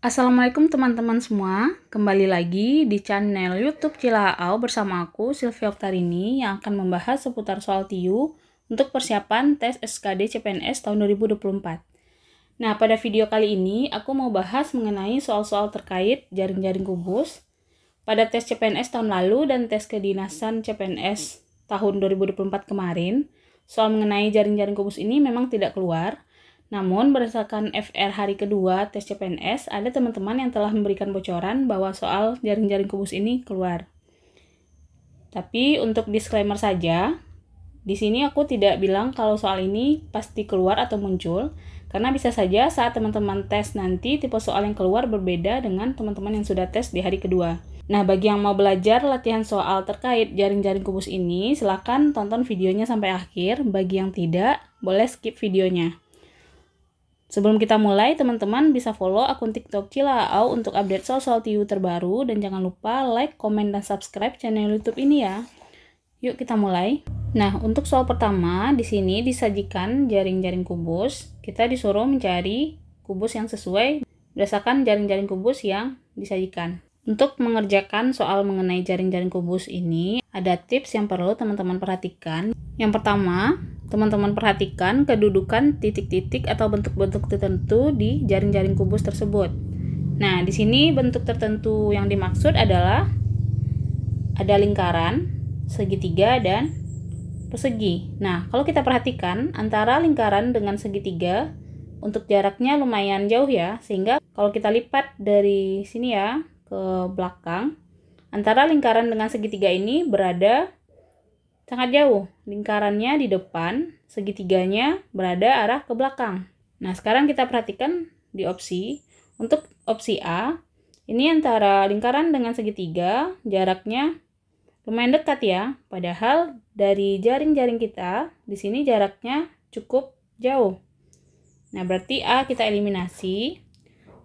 Assalamualaikum teman-teman semua, kembali lagi di channel YouTube Cilaau bersama aku Sylvia Oktarini yang akan membahas seputar soal TIU untuk persiapan tes SKD CPNS tahun 2024. Nah, pada video kali ini aku mau bahas mengenai soal-soal terkait jaring-jaring kubus pada tes CPNS tahun lalu dan tes kedinasan CPNS tahun 2024 kemarin. Soal mengenai jaring-jaring kubus ini memang tidak keluar. Namun, berdasarkan FR hari kedua tes CPNS, ada teman-teman yang telah memberikan bocoran bahwa soal jaring-jaring kubus ini keluar. Tapi untuk disclaimer saja, di sini aku tidak bilang kalau soal ini pasti keluar atau muncul, karena bisa saja saat teman-teman tes nanti tipe soal yang keluar berbeda dengan teman-teman yang sudah tes di hari kedua. Nah, bagi yang mau belajar latihan soal terkait jaring-jaring kubus ini, silakan tonton videonya sampai akhir. Bagi yang tidak, boleh skip videonya. Sebelum kita mulai, teman-teman bisa follow akun TikTok Cilaau untuk update soal-soal TIU terbaru, dan jangan lupa like, komen, dan subscribe channel YouTube ini ya. Yuk kita mulai. Nah, untuk soal pertama, di sini disajikan jaring-jaring kubus. Kita disuruh mencari kubus yang sesuai berdasarkan jaring-jaring kubus yang disajikan. Untuk mengerjakan soal mengenai jaring-jaring kubus ini, ada tips yang perlu teman-teman perhatikan. Yang pertama, teman-teman perhatikan kedudukan titik-titik atau bentuk-bentuk tertentu di jaring-jaring kubus tersebut. Nah, di sini bentuk tertentu yang dimaksud adalah ada lingkaran, segitiga, dan persegi. Nah, kalau kita perhatikan antara lingkaran dengan segitiga, untuk jaraknya lumayan jauh ya, sehingga kalau kita lipat dari sini ya ke belakang, antara lingkaran dengan segitiga ini berada sangat jauh. Lingkarannya di depan, segitiganya berada arah ke belakang. Nah, sekarang kita perhatikan di opsi. Untuk opsi A, ini antara lingkaran dengan segitiga, jaraknya lumayan dekat ya. Padahal dari jaring-jaring kita, di sini jaraknya cukup jauh. Nah, berarti A kita eliminasi.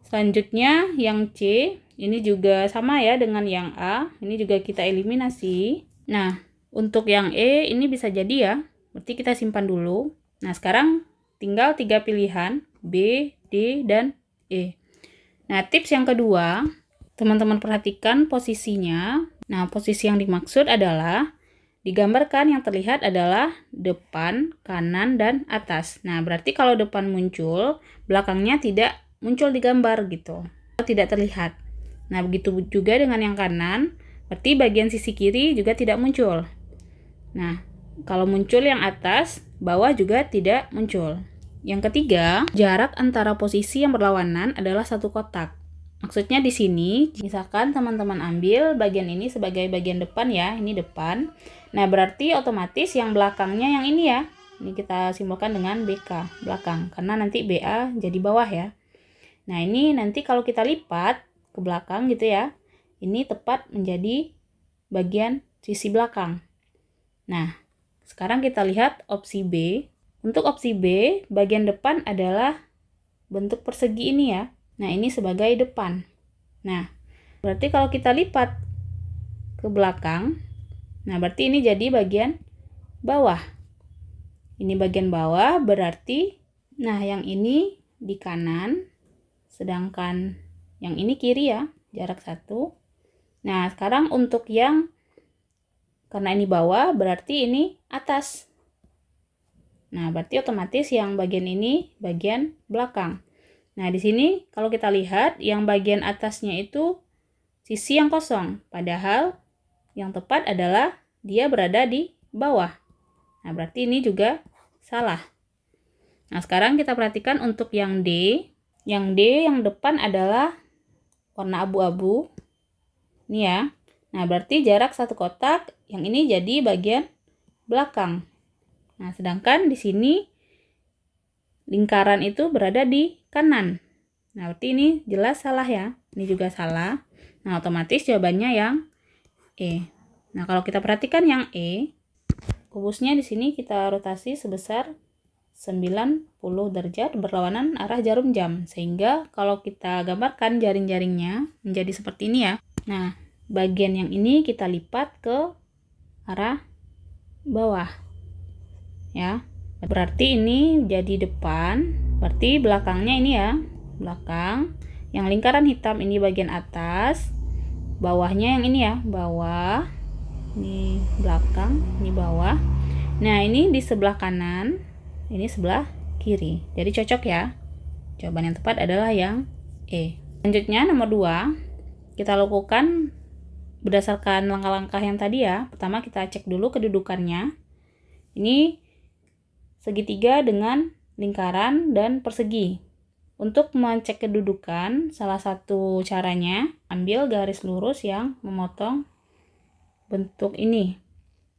Selanjutnya yang C, ini juga sama ya dengan yang A. Ini juga kita eliminasi. Nah, untuk yang E ini bisa jadi ya, berarti kita simpan dulu. Nah, sekarang tinggal 3 pilihan, B, D, dan E. Nah, tips yang kedua, teman-teman perhatikan posisinya. Nah, posisi yang dimaksud adalah, digambarkan yang terlihat adalah depan, kanan, dan atas. Nah, berarti kalau depan muncul, belakangnya tidak muncul di gambar gitu, tidak terlihat. Nah, begitu juga dengan yang kanan, berarti bagian sisi kiri juga tidak muncul. Nah, kalau muncul yang atas, bawah juga tidak muncul. Yang ketiga, jarak antara posisi yang berlawanan adalah satu kotak. Maksudnya di sini, misalkan teman-teman ambil bagian ini sebagai bagian depan ya, ini depan. Nah, berarti otomatis yang belakangnya yang ini ya. Ini kita simbolkan dengan BK, belakang, karena nanti BA jadi bawah ya. Nah, ini nanti kalau kita lipat ke belakang gitu ya, ini tepat menjadi bagian sisi belakang. Nah, sekarang kita lihat opsi B. Untuk opsi B, bagian depan adalah bentuk persegi ini ya. Nah, ini sebagai depan. Nah, berarti kalau kita lipat ke belakang, nah berarti ini jadi bagian bawah. Ini bagian bawah berarti, nah yang ini di kanan, sedangkan yang ini kiri ya, jarak 1. Nah, sekarang untuk yang karena ini bawah, berarti ini atas. Nah, berarti otomatis yang bagian ini bagian belakang. Nah, di sini kalau kita lihat, yang bagian atasnya itu sisi yang kosong. Padahal yang tepat adalah dia berada di bawah. Nah, berarti ini juga salah. Nah, sekarang kita perhatikan untuk yang D. Yang D yang depan adalah warna abu-abu. Ini ya. Nah, berarti jarak satu kotak, yang ini jadi bagian belakang. Nah, sedangkan di sini lingkaran itu berada di kanan. Nah, berarti ini jelas salah ya. Ini juga salah. Nah, otomatis jawabannya yang E. Nah, kalau kita perhatikan yang E, kubusnya di sini kita rotasi sebesar 90 derajat berlawanan arah jarum jam. Sehingga kalau kita gambarkan jaring-jaringnya menjadi seperti ini ya. Nah, bagian yang ini kita lipat ke arah bawah ya, berarti ini jadi depan, berarti belakangnya ini ya, belakang. Yang lingkaran hitam ini bagian atas, bawahnya yang ini ya, bawah. Ini belakang, ini bawah. Nah, ini di sebelah kanan, ini sebelah kiri. Jadi cocok ya. Jawaban yang tepat adalah yang E. Selanjutnya nomor 2, kita lakukan berdasarkan langkah-langkah yang tadi ya. Pertama kita cek dulu kedudukannya. Ini segitiga dengan lingkaran dan persegi. Untuk mengecek kedudukan, salah satu caranya ambil garis lurus yang memotong bentuk ini,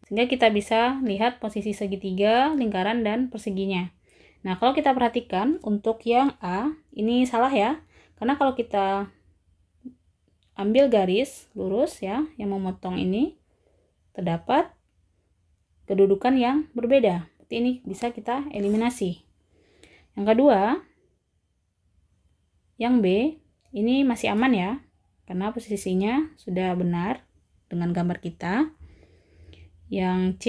sehingga kita bisa lihat posisi segitiga, lingkaran, dan perseginya. Nah, kalau kita perhatikan untuk yang A, ini salah ya, karena kalau kita ambil garis lurus ya, yang memotong ini, terdapat kedudukan yang berbeda. Berarti ini bisa kita eliminasi. Yang kedua, yang B, ini masih aman ya, karena posisinya sudah benar dengan gambar kita. Yang C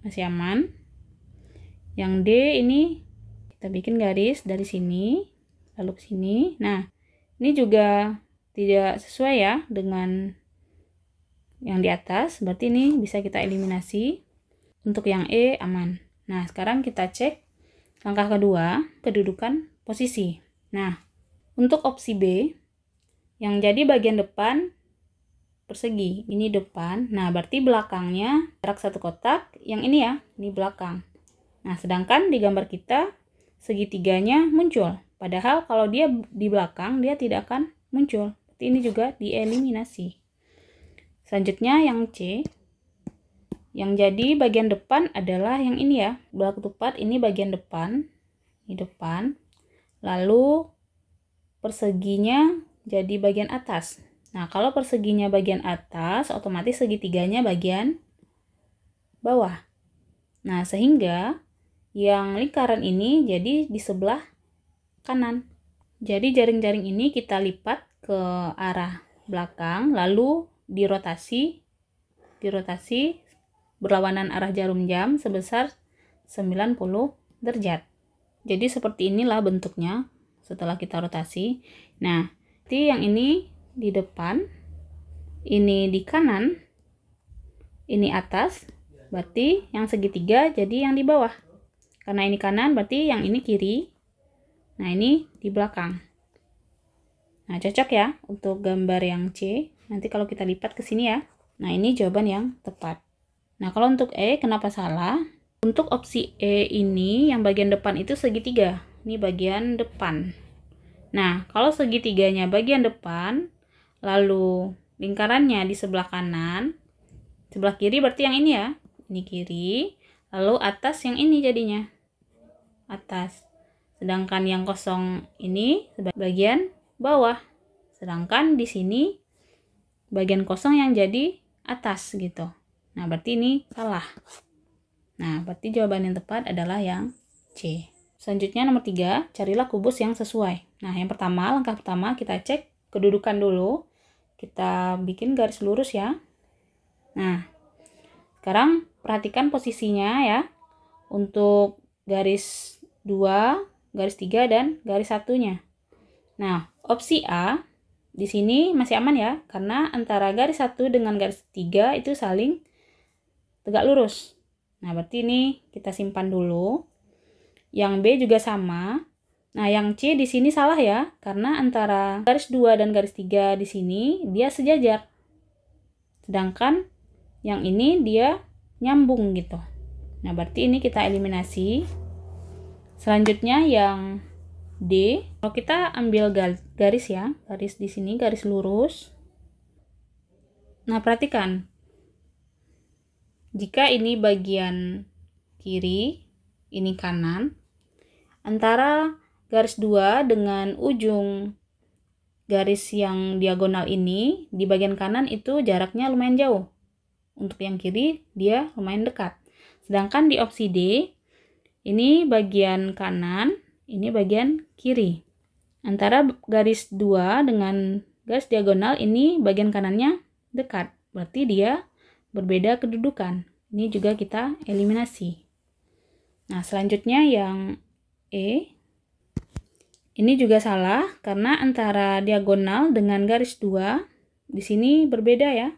masih aman. Yang D ini kita bikin garis dari sini lalu ke sini. Nah, ini juga tidak sesuai ya dengan yang di atas, berarti ini bisa kita eliminasi. Untuk yang E aman. Nah, sekarang kita cek langkah kedua, kedudukan posisi. Nah, untuk opsi B, yang jadi bagian depan persegi, ini depan. Nah, berarti belakangnya jarak satu kotak, yang ini ya, ini belakang. Nah, sedangkan di gambar kita segitiganya muncul. Padahal kalau dia di belakang, dia tidak akan muncul. Berarti ini juga dieliminasi. Selanjutnya yang C, yang jadi bagian depan adalah yang ini ya, belah ketupat ini bagian depan, ini depan. Lalu perseginya jadi bagian atas. Nah, kalau perseginya bagian atas, otomatis segitiganya bagian bawah. Nah, sehingga yang lingkaran ini jadi di sebelah kanan. Jadi jaring-jaring ini kita lipat ke arah belakang, lalu dirotasi berlawanan arah jarum jam sebesar 90 derajat. Jadi seperti inilah bentuknya setelah kita rotasi. Nah, nanti yang ini di depan, ini di kanan, ini atas, berarti yang segitiga jadi yang di bawah. Karena ini kanan, berarti yang ini kiri. Nah, ini di belakang. Nah, cocok ya untuk gambar yang C. Nanti kalau kita lipat ke sini ya. Nah, ini jawaban yang tepat. Nah, kalau untuk E, kenapa salah? Untuk opsi E ini, yang bagian depan itu segitiga. Ini bagian depan. Nah, kalau segitiganya bagian depan, lalu lingkarannya di sebelah kanan, sebelah kiri berarti yang ini ya. Ini kiri, lalu atas yang ini jadinya. Atas. Sedangkan yang kosong ini bagian bawah. Sedangkan di sini bagian kosong yang jadi atas gitu. Nah, berarti ini salah. Nah, berarti jawaban yang tepat adalah yang C. Selanjutnya nomor 3, carilah kubus yang sesuai. Nah, yang pertama, langkah pertama kita cek kedudukan dulu. Kita bikin garis lurus ya. Nah, sekarang perhatikan posisinya ya. Untuk garis 2, garis 3, dan garis 1-nya. Nah, opsi A di sini masih aman ya, karena antara garis 1 dengan garis 3 itu saling tegak lurus. Nah, berarti ini kita simpan dulu. Yang B juga sama. Nah, yang C di sini salah ya, karena antara garis 2 dan garis 3 di sini dia sejajar. Sedangkan yang ini dia nyambung gitu. Nah, berarti ini kita eliminasi. Selanjutnya yang D, kalau kita ambil garis ya, garis di sini, garis lurus. Nah, perhatikan. Jika ini bagian kiri, ini kanan, antara garis 2 dengan ujung garis yang diagonal ini, di bagian kanan itu jaraknya lumayan jauh. Untuk yang kiri, dia lumayan dekat. Sedangkan di opsi D, ini bagian kanan, ini bagian kiri. Antara garis 2 dengan garis diagonal, ini bagian kanannya dekat. Berarti dia berbeda kedudukan. Ini juga kita eliminasi. Nah, selanjutnya yang E. Ini juga salah karena antara diagonal dengan garis 2 di sini berbeda ya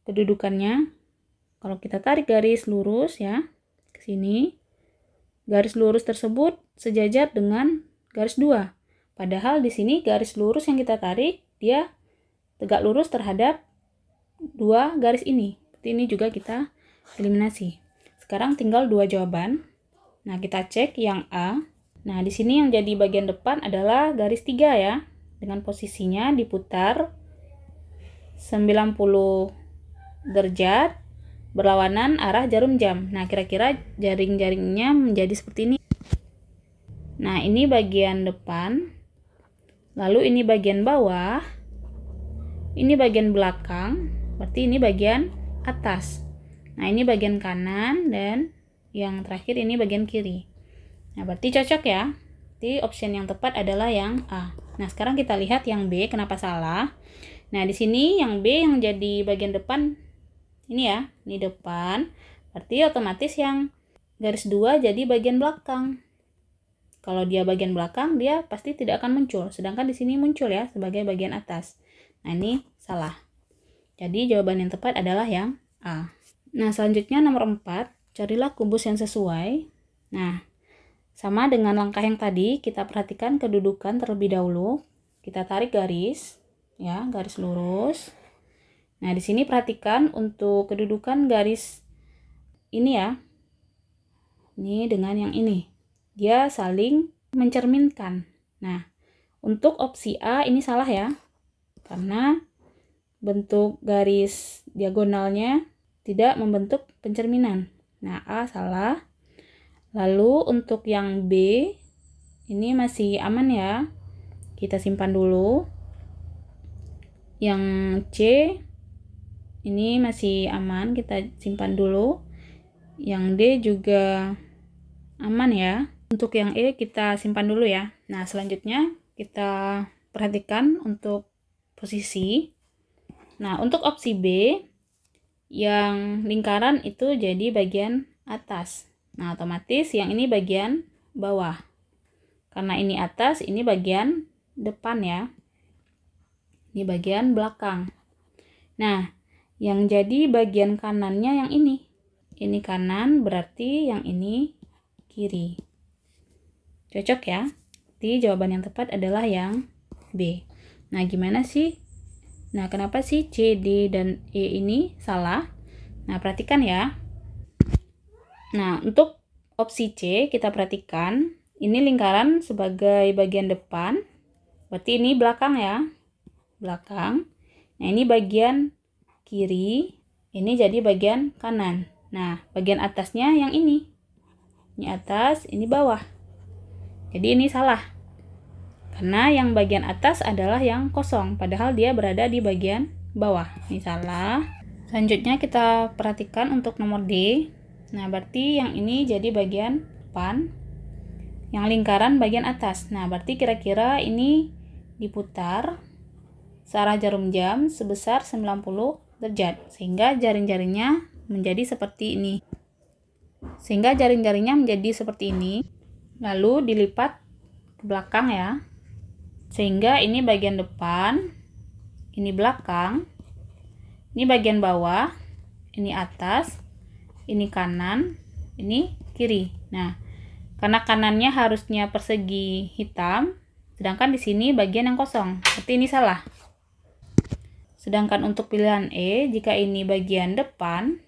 kedudukannya. Kalau kita tarik garis lurus ya ke sini, garis lurus tersebut sejajar dengan garis 2. Padahal di sini garis lurus yang kita tarik dia tegak lurus terhadap 2 garis ini. Seperti ini juga kita eliminasi. Sekarang tinggal 2 jawaban. Nah, kita cek yang A. Nah, di sini yang jadi bagian depan adalah garis 3 ya. Dengan posisinya diputar 90 derajat berlawanan arah jarum jam. Nah, kira-kira jaring-jaringnya menjadi seperti ini. Nah, ini bagian depan. Lalu ini bagian bawah. Ini bagian belakang. Berarti ini bagian atas. Nah, ini bagian kanan dan yang terakhir ini bagian kiri. Nah, berarti cocok ya. Jadi option yang tepat adalah yang A. Nah, sekarang kita lihat yang B, kenapa salah. Nah, di sini yang B yang jadi bagian depan ini ya, ini depan. Berarti otomatis yang garis 2 jadi bagian belakang. Kalau dia bagian belakang, dia pasti tidak akan muncul. Sedangkan di sini muncul ya sebagai bagian atas. Nah, ini salah. Jadi jawaban yang tepat adalah yang A. Nah, selanjutnya nomor 4, carilah kubus yang sesuai. Nah, sama dengan langkah yang tadi, kita perhatikan kedudukan terlebih dahulu. Kita tarik garis, ya, garis lurus. Nah, di sini perhatikan untuk kedudukan garis ini ya. Ini dengan yang ini. Dia saling mencerminkan. Nah, untuk opsi A ini salah ya. Karena bentuk garis diagonalnya tidak membentuk pencerminan. Nah, A salah. Lalu untuk yang B ini masih aman ya. Kita simpan dulu. Yang C ini masih aman, kita simpan dulu. Yang D juga aman ya. Untuk yang E kita simpan dulu ya. Nah, selanjutnya kita perhatikan untuk posisi. Nah, untuk opsi B yang lingkaran itu jadi bagian atas. Nah, otomatis yang ini bagian bawah. Karena ini atas, ini bagian depan ya. Ini bagian belakang. Nah, yang jadi bagian kanannya yang ini. Ini kanan, berarti yang ini kiri. Cocok ya? Jadi jawaban yang tepat adalah yang B. Nah, gimana sih? Nah, kenapa sih C, D, dan E ini salah? Nah, perhatikan ya. Nah, untuk opsi C, kita perhatikan. Ini lingkaran sebagai bagian depan. Berarti ini belakang ya. Belakang. Nah, ini bagian kiri. Ini jadi bagian kanan. Nah, bagian atasnya yang ini. Ini atas, ini bawah. Jadi ini salah. Karena yang bagian atas adalah yang kosong, padahal dia berada di bagian bawah. Ini salah. Selanjutnya kita perhatikan untuk nomor D. Nah, berarti yang ini jadi bagian depan. Yang lingkaran bagian atas. Nah, berarti kira-kira ini diputar searah jarum jam sebesar 90 derajat. Sehingga jaring-jaringnya menjadi seperti ini. Lalu dilipat ke belakang ya. Sehingga ini bagian depan, ini belakang, ini bagian bawah, ini atas, ini kanan, ini kiri. Nah, karena kanannya harusnya persegi hitam, sedangkan di sini bagian yang kosong. Berarti ini salah. Sedangkan untuk pilihan E, jika ini bagian depan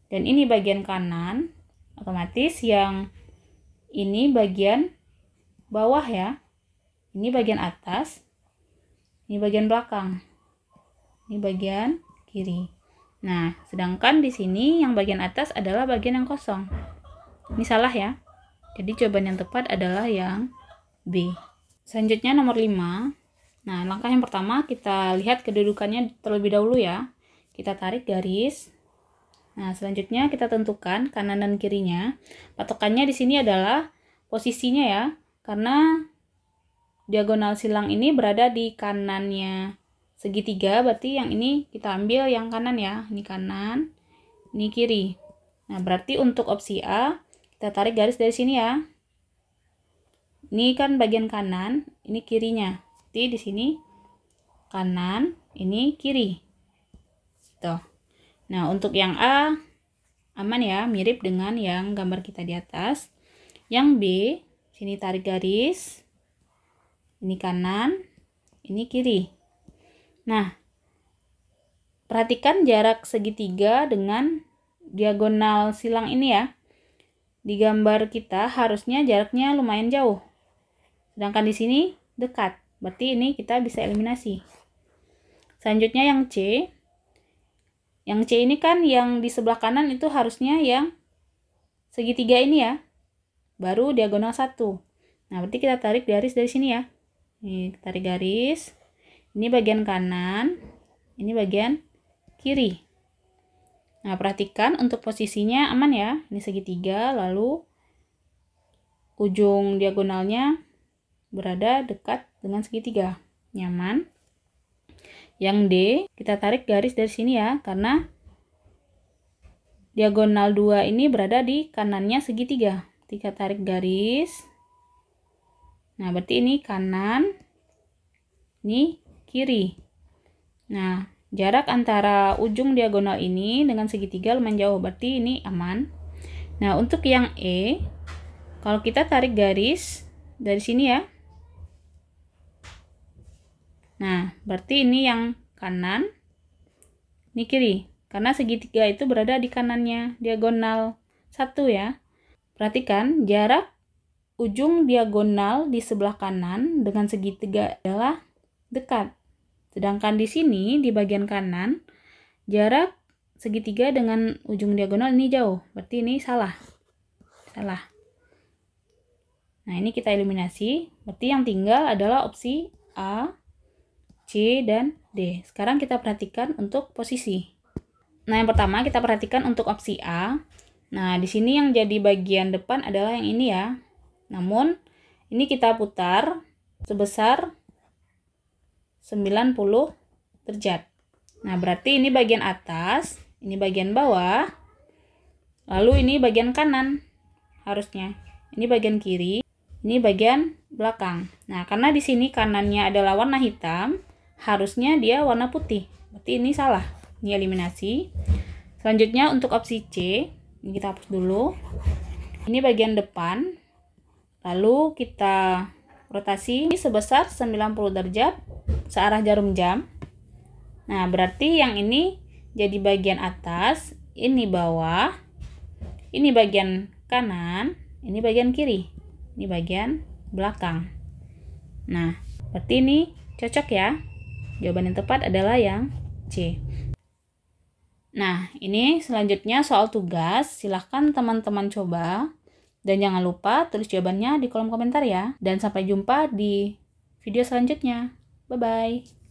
dan ini bagian kanan, otomatis yang ini bagian bawah ya. Ini bagian atas, ini bagian belakang, ini bagian kiri. Nah, sedangkan di sini yang bagian atas adalah bagian yang kosong. Ini salah ya. Jadi jawaban yang tepat adalah yang B. Selanjutnya nomor 5. Nah, langkah yang pertama kita lihat kedudukannya terlebih dahulu ya. Kita tarik garis. Nah, selanjutnya kita tentukan kanan dan kirinya. Patokannya di sini adalah posisinya ya. Karena diagonal silang ini berada di kanannya segitiga, berarti yang ini kita ambil yang kanan ya. Ini kanan, ini kiri. Nah, berarti untuk opsi A, kita tarik garis dari sini ya. Ini kan bagian kanan, ini kirinya. Jadi di sini kanan, ini kiri. Tuh. Nah, untuk yang A aman ya, mirip dengan yang gambar kita di atas. Yang B, sini tarik garis. Ini kanan, ini kiri. Nah, perhatikan jarak segitiga dengan diagonal silang ini ya. Di gambar kita harusnya jaraknya lumayan jauh. Sedangkan di sini dekat. Berarti ini kita bisa eliminasi. Selanjutnya yang C. Yang C ini kan yang di sebelah kanan itu harusnya yang segitiga ini ya. Baru diagonal 1. Nah, berarti kita tarik garis dari sini ya. Nih, tarik garis. Ini bagian kanan. Ini bagian kiri. Nah, perhatikan untuk posisinya aman ya. Ini segitiga, lalu ujung diagonalnya berada dekat dengan segitiga. Nyaman. Yang D, kita tarik garis dari sini ya, karena diagonal 2 ini berada di kanannya segitiga. Kita tarik garis. Nah, berarti ini kanan, ini kiri. Nah, jarak antara ujung diagonal ini dengan segitiga lumayan jauh, berarti ini aman. Nah, untuk yang E, kalau kita tarik garis dari sini ya. Nah, berarti ini yang kanan, ini kiri. Karena segitiga itu berada di kanannya, diagonal 1 ya. Perhatikan, jarak ujung diagonal di sebelah kanan dengan segitiga adalah dekat. Sedangkan di sini, di bagian kanan, jarak segitiga dengan ujung diagonal ini jauh. Berarti ini salah. Salah. Nah, ini kita eliminasi. Berarti yang tinggal adalah opsi A, C, dan D. Sekarang kita perhatikan untuk posisi. Nah, yang pertama kita perhatikan untuk opsi A. Nah, di sini yang jadi bagian depan adalah yang ini ya. Namun, ini kita putar sebesar 90 derajat. Nah, berarti ini bagian atas, ini bagian bawah, lalu ini bagian kanan harusnya. Ini bagian kiri, ini bagian belakang. Nah, karena di sini kanannya adalah warna hitam, harusnya dia warna putih. Berarti ini salah. Ini eliminasi. Selanjutnya untuk opsi C, ini kita hapus dulu. Ini bagian depan. Lalu kita rotasi sebesar 90 derajat searah jarum jam. Nah, berarti yang ini jadi bagian atas, ini bawah, ini bagian kanan, ini bagian kiri, ini bagian belakang. Nah, berarti ini cocok ya. Jawaban yang tepat adalah yang C. Nah, ini selanjutnya soal tugas. Silahkan teman-teman coba. Dan jangan lupa tulis jawabannya di kolom komentar ya. Dan sampai jumpa di video selanjutnya. Bye-bye.